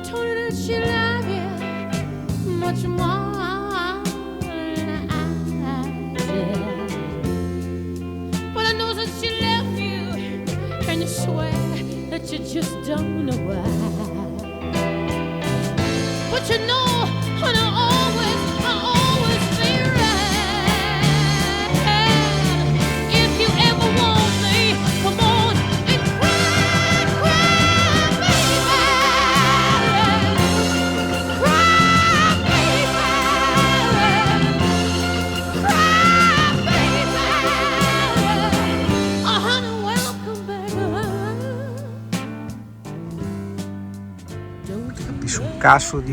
told her that she loved you much more than I did. But I know that she left you, and you swear that you just don't know why. But you know, and I always be right. If you ever want me, come on and cry, cry, baby. Cry, baby. Cry, baby. Oh, honey, welcome back. Capisco un cazzo di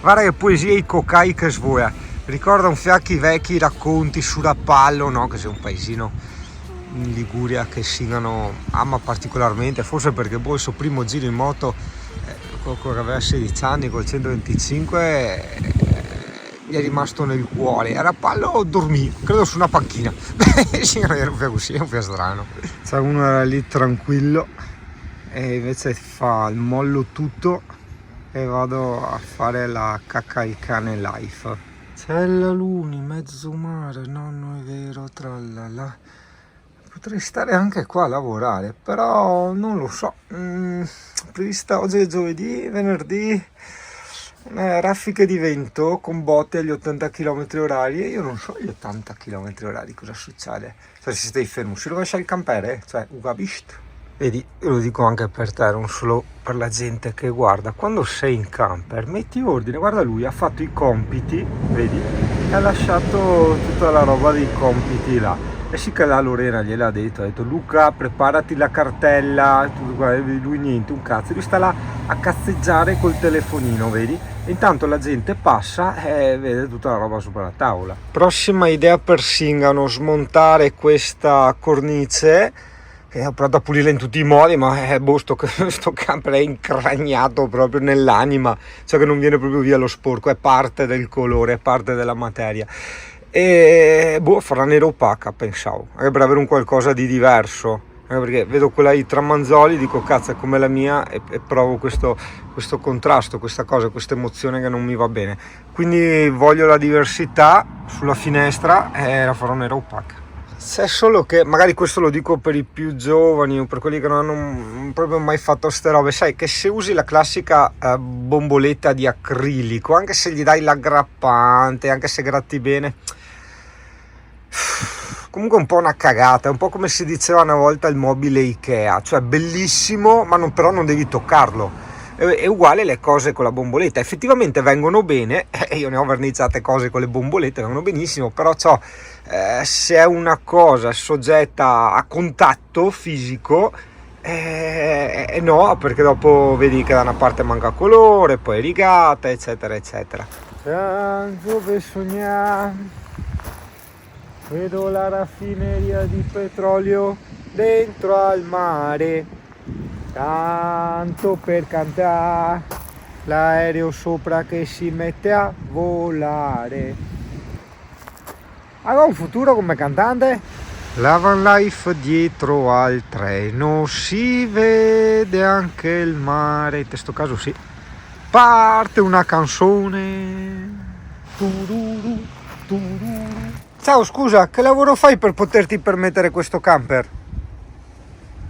guarda che poesia i cocai che svoia, ricorda un fiacchi vecchi racconti su Rapallo, no? Che c'è un paesino in Liguria che Singano ama particolarmente, forse perché il suo primo giro in moto che aveva 16 anni col 125 gli è rimasto nel cuore. A Rapallo dormì, credo su una panchina. Singano era un fiacco così, è un fiacco strano. C'è uno era lì tranquillo e invece fa il mollo tutto e vado a fare la cacca il cane life. C'è la luna in mezzo mare, nonno è vero, tralala. Potrei stare anche qua a lavorare, però non lo so. Prevista oggi è giovedì, venerdì, raffiche di vento con botte agli 80 km orari e io non so gli 80 km orari cosa succede. Cioè se stai fermo, si rovescia il campere, cioè ugabist. Vedi, io lo dico anche per te, non solo per la gente che guarda. Quando sei in camper, metti ordine. Guarda, lui ha fatto i compiti, vedi? E ha lasciato tutta la roba dei compiti là. E sì che la Lorena gliel'ha detto, ha detto Luca, preparati la cartella. Lui niente, un cazzo. Lui sta là a cazzeggiare col telefonino, vedi? E intanto la gente passa e vede tutta la roba sopra la tavola. Prossima idea per Singano, smontare questa cornice. Ho provato a pulirla in tutti i modi, ma sto camper è incragnato proprio nell'anima, cioè che non viene proprio via lo sporco, è parte del colore, è parte della materia. E farà nera opaca, pensavo, anche per avere un qualcosa di diverso, perché vedo quella di Tramanzoli, dico cazzo è come la mia e provo questo contrasto, questa cosa, questa emozione che non mi va bene. Quindi voglio la diversità sulla finestra e la farò nera opaca. C'è solo che, magari questo lo dico per i più giovani o per quelli che non hanno proprio mai fatto ste robe, sai che se usi la classica bomboletta di acrilico, anche se gli dai l'aggrappante, anche se gratti bene, comunque è un po' una cagata, è un po' come si diceva una volta il mobile Ikea, cioè bellissimo ma però non devi toccarlo. È uguale le cose con la bomboletta, effettivamente vengono bene, io ne ho verniciate cose con le bombolette, vengono benissimo, però se è una cosa soggetta a contatto fisico, no, perché dopo vedi che da una parte manca colore, poi è rigata, eccetera, eccetera. Dove sogniamo, vedo la raffineria di petrolio dentro al mare. Tanto per cantare, l'aereo sopra che si mette a volare. Ha un futuro come cantante? La van life dietro al treno, si vede anche il mare. In questo caso sì. Parte una canzone. Tururu, tururu. Ciao, scusa, che lavoro fai per poterti permettere questo camper?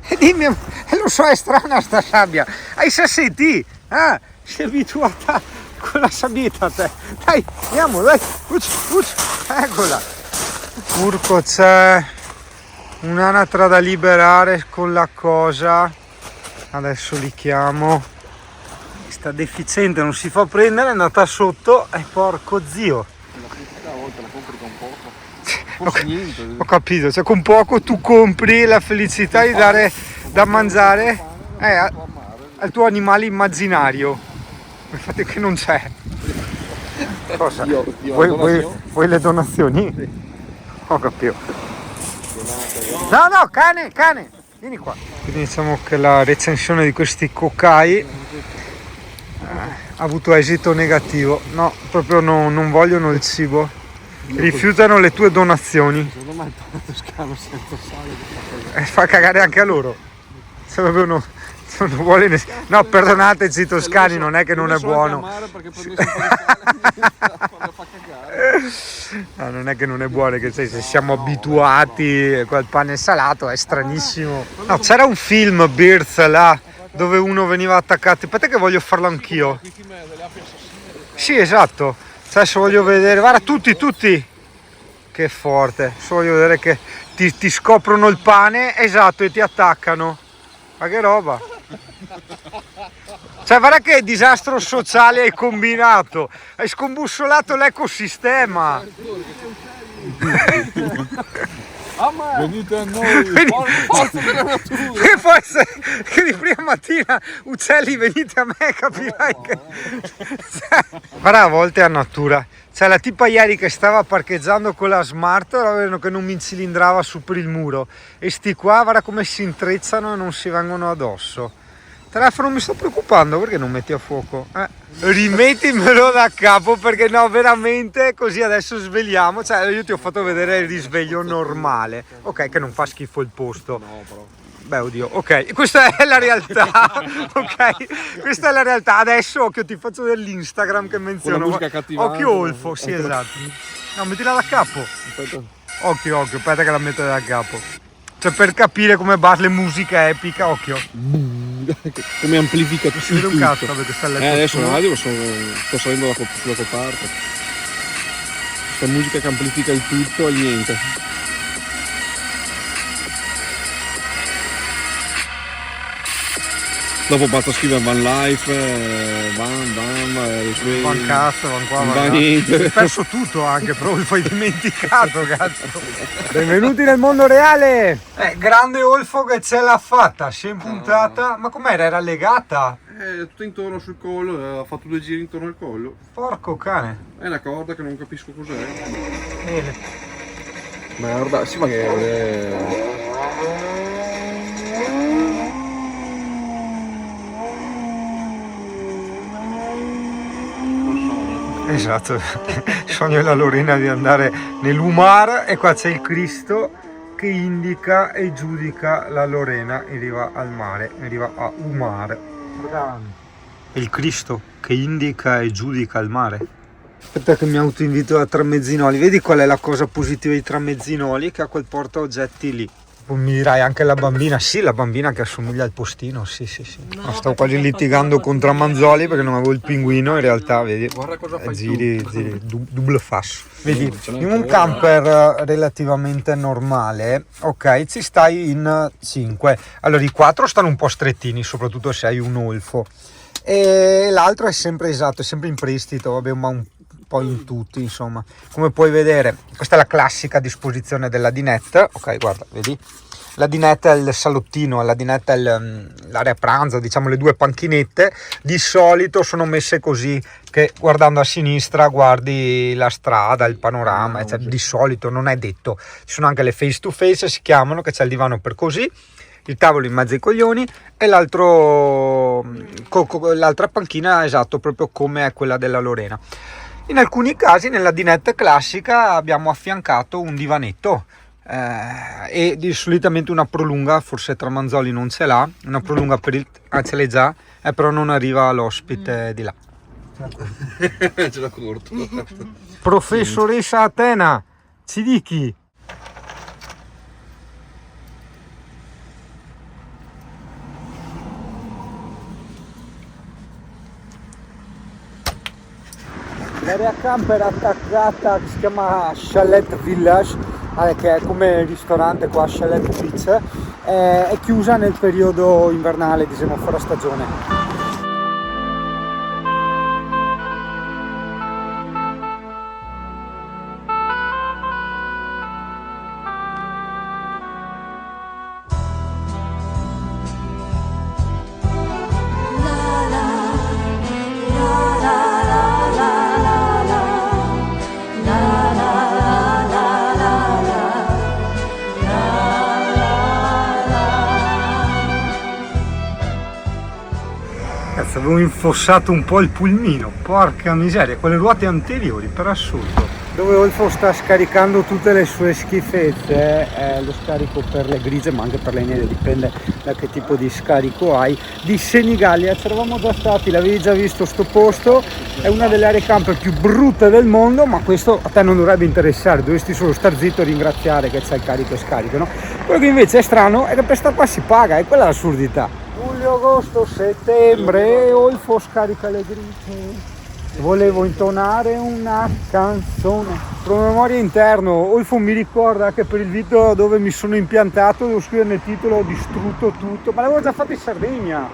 E dimmi, lo so, è strana sta sabbia. Hai sassetti? Ah, sei abituata con la sabbietta te. Dai, andiamo, dai. Eccola. Urco, c'è un'anatra da liberare con la cosa. Adesso li chiamo. Sta deficiente, non si fa prendere, è andata sotto. E porco zio. La volta la compri con poco. Forse niente. Ho capito, cioè con poco tu compri la felicità di dare da mangiare al tuo animale immaginario, infatti che non c'è. Cosa? Vuoi le donazioni? Sì. Ho capito. No, cane, vieni qua. Quindi diciamo che la recensione di questi cocai ha avuto esito negativo. No, proprio non vogliono il cibo. Rifiutano le tue donazioni. Secondo me il pane toscano senza sale fa cagare anche a loro. Se Non vuole no, perdonateci toscani, non è che non è buono. Perché prendessi un po' di sale fa cagare. No, non è che non è buono, che se siamo abituati col pane salato è stranissimo. No, c'era un film Birds là dove uno veniva attaccato. Aspetta che voglio farlo anch'io. Sì, esatto. Adesso voglio vedere. Guarda, tutti. Che forte. Adesso voglio vedere che ti scoprono il pane, esatto, e ti attaccano. Ma che roba. Cioè, guarda che disastro sociale hai combinato. Hai scombussolato l'ecosistema. Venite a noi, forza della natura. Che poi che di prima mattina uccelli venite a me, capirai che guarda, a volte a natura. C'è la tipa ieri che stava parcheggiando con la smart che non mi cilindrava su per il muro, e sti qua guarda come si intrecciano e non si vengono addosso. Telefono, mi sto preoccupando, perché non metti a fuoco? Rimettimelo da capo, perché no, veramente, così adesso svegliamo. Cioè, io ti ho fatto vedere il risveglio normale, ok, che non fa schifo il posto. No, però. Beh, oddio, ok, questa è la realtà. Ok, questa è la realtà. Adesso occhio, ti faccio dell'Instagram che menziono. Con la musica accattivante. Occhio Olfo, sì, esatto. No, mettila da capo. Aspetta. Occhio, aspetta che la metto da capo. Cioè, per capire come le musica epica, occhio. Come amplifica tutto. Si vede un cazzo perché sta letto. Adesso la radio sto salendo sulla coperta. Questa musica che amplifica il tutto e niente. Dopo basta scrivere Van Life, Van cazzo, Van qua, Van niente. Hai perso tutto anche, però lo hai dimenticato, cazzo. Benvenuti nel mondo reale. Grande Olfo che ce l'ha fatta, si è impuntata. Ma com'era? Era legata? Tutto intorno sul collo, ha fatto 2 giri intorno al collo. Porco cane. È una corda che non capisco cos'è. Merda, sì, ma che esatto, il sogno della Lorena di andare nell'Umar, e qua c'è il Cristo che indica e giudica la Lorena in riva al mare, in riva a Umar. Il Cristo che indica e giudica il mare. Aspetta che mi autoinvito a Tramezzinoli. Vedi qual è la cosa positiva di Tramezzinoli? Che ha quel porta oggetti lì. Poi mi dirai anche la bambina. Sì, la bambina che assomiglia al postino. Sì. No, stavo quasi litigando con Tramanzoli perché non avevo il pinguino. In realtà, vedi, guarda cosa fai giri, double face. Vedi, in un camper relativamente normale, ok, ci stai in 5. Allora, i 4 stanno un po' strettini, soprattutto se hai un Olfo. E l'altro è sempre esatto, è sempre in prestito, vabbè, ma un po' in tutti, insomma. Come puoi vedere, questa è la classica disposizione della dinette. Ok, guarda, vedi, la dinette è il salottino, la dinette è l'area pranzo, diciamo le 2 panchinette. Di solito sono messe così che guardando a sinistra guardi la strada, il panorama, cioè, di solito, non è detto. Ci sono anche le face to face, si chiamano, che c'è il divano per così, il tavolo in mezzo ai coglioni e l'altra panchina, esatto, proprio come è quella della Lorena. In alcuni casi nella dinette classica abbiamo affiancato un divanetto e solitamente una prolunga, forse Tramanzoli non ce l'ha, una prolunga per il... ce l'è già, però non arriva all'ospite di là. Ce l'ha corto. Professoressa Atena, ci dichi? L'area camper attaccata, che si chiama Chalet Village, che è come il ristorante qua, Chalet Beach, è chiusa nel periodo invernale, diciamo fuori stagione. Avevo infossato un po' il pulmino, porca miseria, quelle ruote anteriori, per assurdo. dove Olfo sta scaricando tutte le sue schifezze, lo scarico per le grigie ma anche per le nere, dipende da che tipo di scarico hai, di Senigallia. C'eravamo già stati, l'avevi già visto sto posto, è una delle aree camper più brutte del mondo, ma questo a te non dovrebbe interessare, dovresti solo star zitto e ringraziare che c'è il carico e scarico, no? Quello che invece è strano è che per sta qua si paga, e quella è l'assurdità. Luglio, agosto, settembre, Olfo scarica le grigie. Volevo intonare una canzone, promemoria interno. Olfo mi ricorda che per il video dove mi sono impiantato devo scrivere nel titolo "Ho distrutto tutto", ma l'avevo già fatto in Sardegna.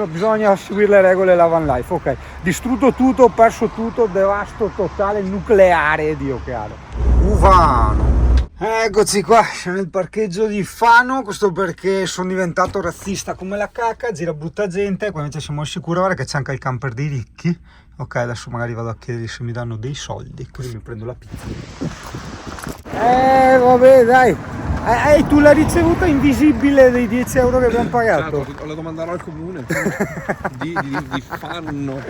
Bisogna seguire le regole della van life, ok. Distrutto tutto, ho perso tutto, devasto totale, nucleare, Dio caro. Uvano. Eccoci qua, sono nel parcheggio di Fano, questo perché sono diventato razzista come la cacca, gira brutta gente, qua invece siamo al sicuro, guarda che c'è anche il camper dei ricchi. Ok, adesso magari vado a chiedergli se mi danno dei soldi, così mi prendo la pizza. Vabbè dai, hai tu la ricevuta invisibile dei 10 euro che abbiamo pagato? La domanderò al comune di fanno.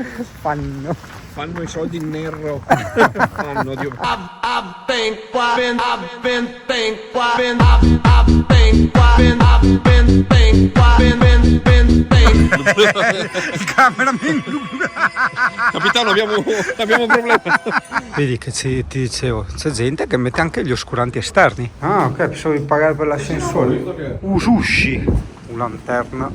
Fanno i soldi in nero. Fanno, Dio. Il cameraman. Capitano, abbiamo un problema. Vedi che ti dicevo, c'è gente che mette anche gli oscuranti esterni. Ah, ok, pensavo di pagare per l'ascensore. Usushi, una lanterna.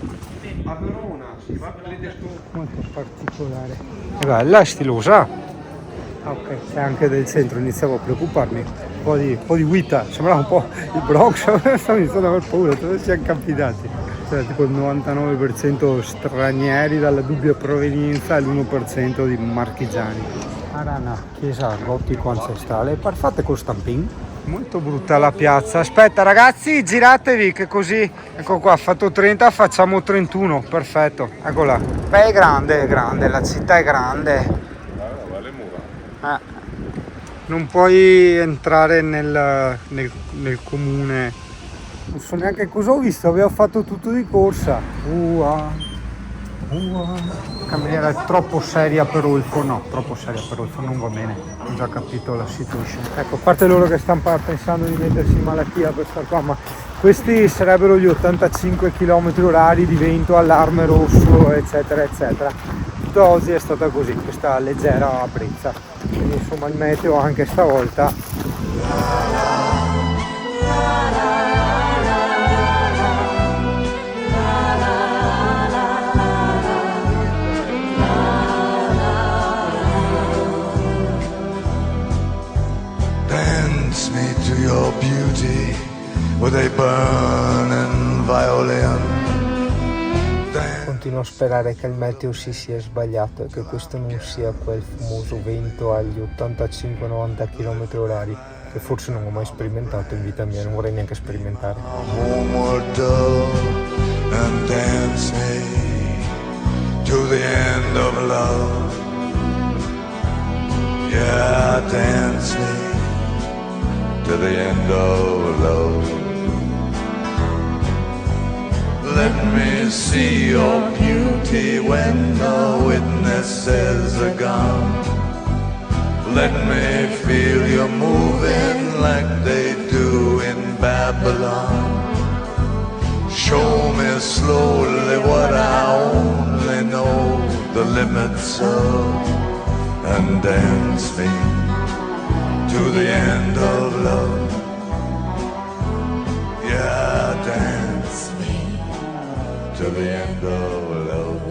A Verona si va per le destre. Molto particolare. È bella, è stilosa. Ok, c'è anche del centro, iniziavo a preoccuparmi. Un po' di guida, sembrava un po' il Bronx, stavo iniziando ad aver paura, dove siamo capitati? C'era tipo il 99% stranieri dalla dubbia provenienza e l'1% di marchigiani. Arana, chiesa gotico ancestrale, fatte con stampin. Molto brutta la piazza. Aspetta ragazzi, giratevi che così, ecco qua, ha fatto 30, facciamo 31, perfetto, eccola. Beh, è grande, la città è grande. Non puoi entrare nel comune. Non so neanche cosa ho visto, avevo fatto tutto di corsa. Cameriera è troppo seria per Olfo, no, troppo seria per Olfo, non va bene, ho già capito la situation. Ecco, a parte loro che stanno pensando di mettersi in malattia per star qua, ma questi sarebbero gli 85 km/h di vento, allarme rosso, eccetera, eccetera. Tutta oggi è stata così, questa leggera brezza. Quindi insomma il meteo anche stavolta. Dance me to your beauty with a burning violin. Continuo a sperare che il meteo si sia sbagliato e che questo non sia quel famoso vento agli 85-90 km/h che forse non ho mai sperimentato in vita mia, non vorrei neanche sperimentare. Homeward dove and dance me to the end of love. Yeah, dance me to the end of love. Let me see your beauty when the witnesses are gone. Let me feel you moving like they do in Babylon. Show me slowly what I only know the limits of, and dance me to the end of love. Yeah, dance me to the end of love.